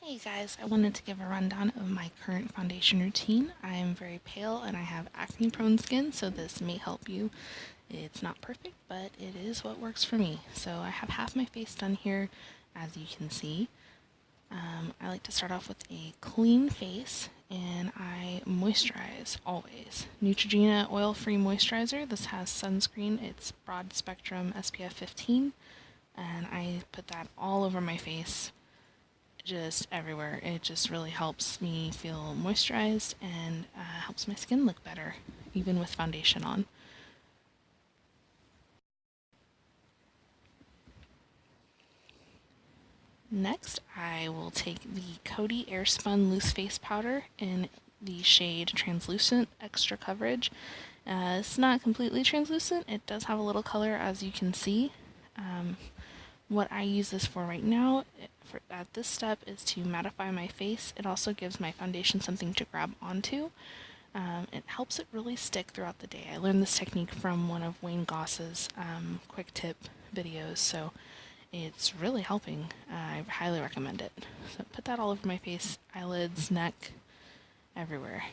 Hey guys, I wanted to give a rundown of my current foundation routine. I am very pale and I have acne-prone skin, so this may help you. It's not perfect, but it is what works for me. So I have half my face done here, as you can see. I like to start off with a clean face, and I moisturize always. Neutrogena oil-free moisturizer. This has sunscreen. It's broad spectrum SPF 15, and I put that all over my face, just everywhere. It just really helps me feel moisturized and helps my skin look better, even with foundation on. Next, I will take the Coty Airspun Loose Face Powder in the shade Translucent Extra Coverage. It's not completely translucent. It does have a little color, as you can see. What I use this for right now at this step is to mattify my face. It also gives my foundation something to grab onto. It helps it really stick throughout the day. I learned this technique from one of Wayne Goss's quick tip videos, so it's really helping. I highly recommend it. So put that all over my face, eyelids, neck, everywhere.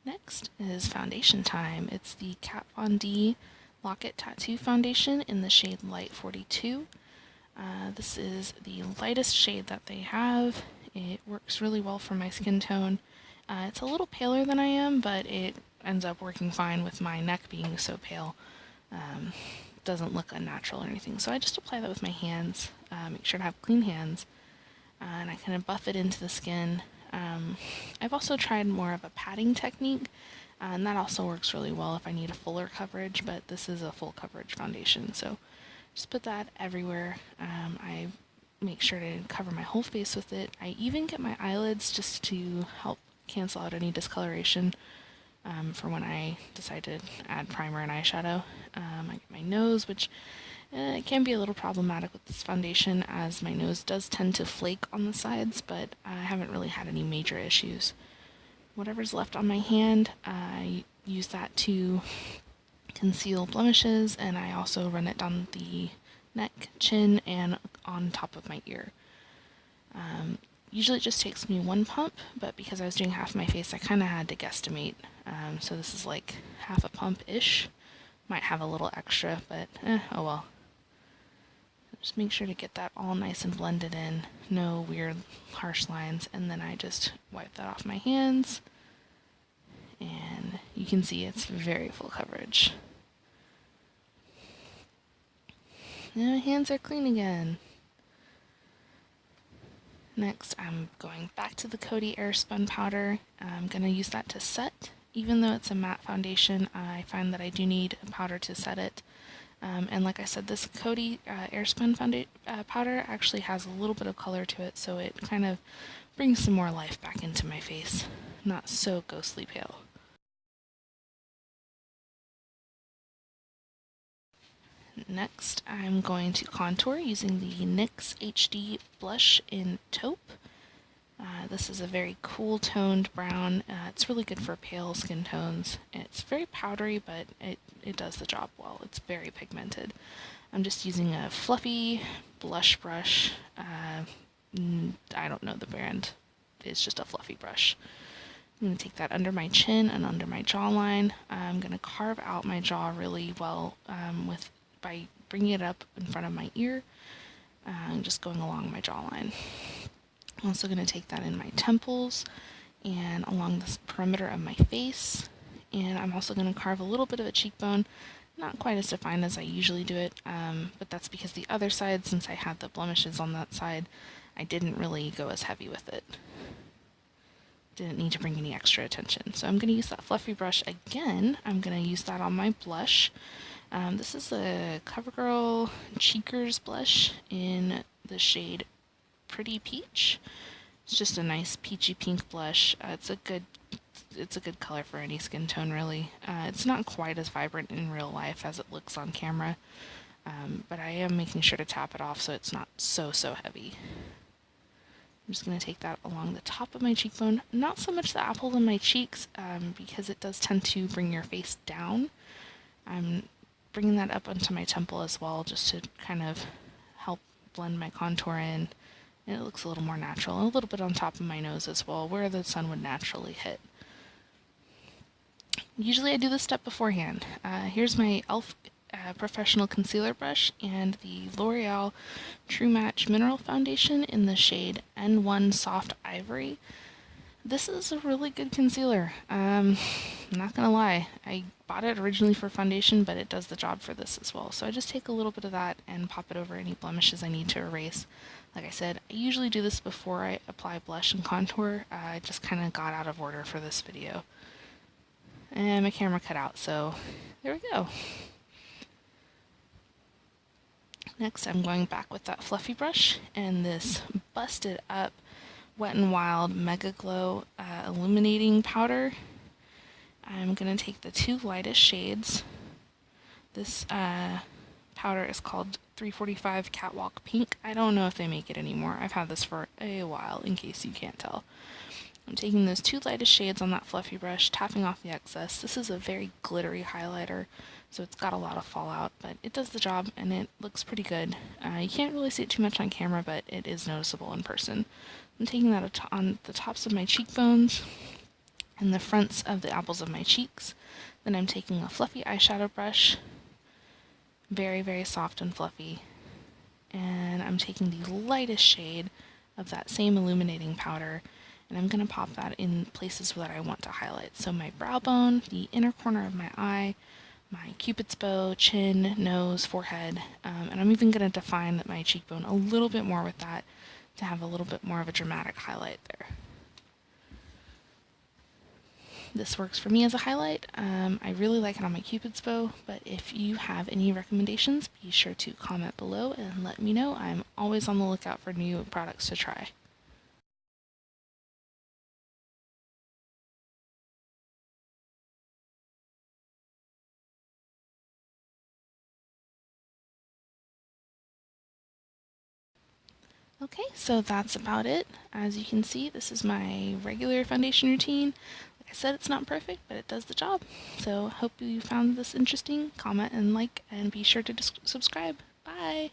Next is foundation time. It's the Kat Von D Locket Tattoo Foundation in the shade Light 42. This is the lightest shade that they have. It works really well for my skin tone. It's a little paler than I am, but it ends up working fine with my neck being so pale. Doesn't look unnatural or anything. So I just apply that with my hands. Make sure to have clean hands. And I kind of buff it into the skin. I've also tried more of a patting technique, and that also works really well if I need a fuller coverage, but this is a full coverage foundation, so just put that everywhere. I make sure to cover my whole face with it. I even get my eyelids just to help cancel out any discoloration for when I decide to add primer and eyeshadow. I get my nose, which it can be a little problematic with this foundation, as my nose does tend to flake on the sides, but I haven't really had any major issues. Whatever's left on my hand, I use that to conceal blemishes, and I also run it down the neck, chin, and on top of my ear. Usually it just takes me one pump, but because I was doing half my face, I kind of had to guesstimate. So this is like half a pump-ish. Might have a little extra, but oh well. Just make sure to get that all nice and blended in, no weird harsh lines, and then I just wipe that off my hands, and you can see it's very full coverage. And my hands are clean again. Next, I'm going back to the Coty Airspun powder. I'm going to use that to set. Even though it's a matte foundation, I find that I do need a powder to set it. And like I said, this Coty Airspun powder actually has a little bit of color to it, so it kind of brings some more life back into my face. Not so ghostly pale. Next, I'm going to contour using the NYX HD blush in Taupe. This is a very cool toned brown. It's really good for pale skin tones. It's very powdery, but it does the job well. It's very pigmented. I'm just using a fluffy blush brush. I don't know the brand. It's just a fluffy brush. I'm going to take that under my chin and under my jawline. I'm going to carve out my jaw really well by bringing it up in front of my ear and just going along my jawline. I'm also going to take that in my temples and along the perimeter of my face, and I'm also going to carve a little bit of a cheekbone, not quite as defined as I usually do it, but that's because the other side, since I had the blemishes on that side, I didn't really go as heavy with it. Didn't need to bring any extra attention. So I'm going to use that fluffy brush again. I'm going to use that on my blush. This is a CoverGirl Cheekers blush in the shade Pretty Peach. It's just a nice peachy pink blush. It's a good color for any skin tone, really. It's not quite as vibrant in real life as it looks on camera, but I am making sure to tap it off so it's not so heavy. I'm just going to take that along the top of my cheekbone, not so much the apple in my cheeks, because it does tend to bring your face down. I'm bringing that up onto my temple as well, just to kind of help blend my contour in. And it looks a little more natural, and a little bit on top of my nose as well, where the sun would naturally hit. Usually I do this step beforehand. Here's my e.l.f. Professional Concealer Brush and the L'Oreal True Match Mineral Foundation in the shade N1 Soft Ivory. This is a really good concealer. I'm not gonna lie, I bought it originally for foundation, but it does the job for this as well. So I just take a little bit of that and pop it over any blemishes I need to erase. Like I said, I usually do this before I apply blush and contour. I just kind of got out of order for this video. And my camera cut out, so there we go. Next, I'm going back with that fluffy brush and this busted up Wet n Wild MegaGlo Illuminating powder. I'm going to take the two lightest shades. This powder is called 345 Catwalk Pink. I don't know if they make it anymore. I've had this for a while, in case you can't tell. I'm taking those two lightest shades on that fluffy brush, tapping off the excess. This is a very glittery highlighter, so it's got a lot of fallout, but it does the job and it looks pretty good. You can't really see it too much on camera, but it is noticeable in person. I'm taking that on the tops of my cheekbones and the fronts of the apples of my cheeks. Then I'm taking a fluffy eyeshadow brush, very, very soft and fluffy, and I'm taking the lightest shade of that same illuminating powder, and I'm going to pop that in places that I want to highlight. So my brow bone, the inner corner of my eye, my cupid's bow, chin, nose, forehead, and I'm even going to define my cheekbone a little bit more with that to have a little bit more of a dramatic highlight there. This works for me as a highlight. I really like it on my cupid's bow, but if you have any recommendations, be sure to comment below and let me know. I'm always on the lookout for new products to try. Okay, so that's about it. As you can see, this is my regular foundation routine. Like I said, it's not perfect, but it does the job. So hope you found this interesting. Comment and like, and be sure to subscribe. Bye!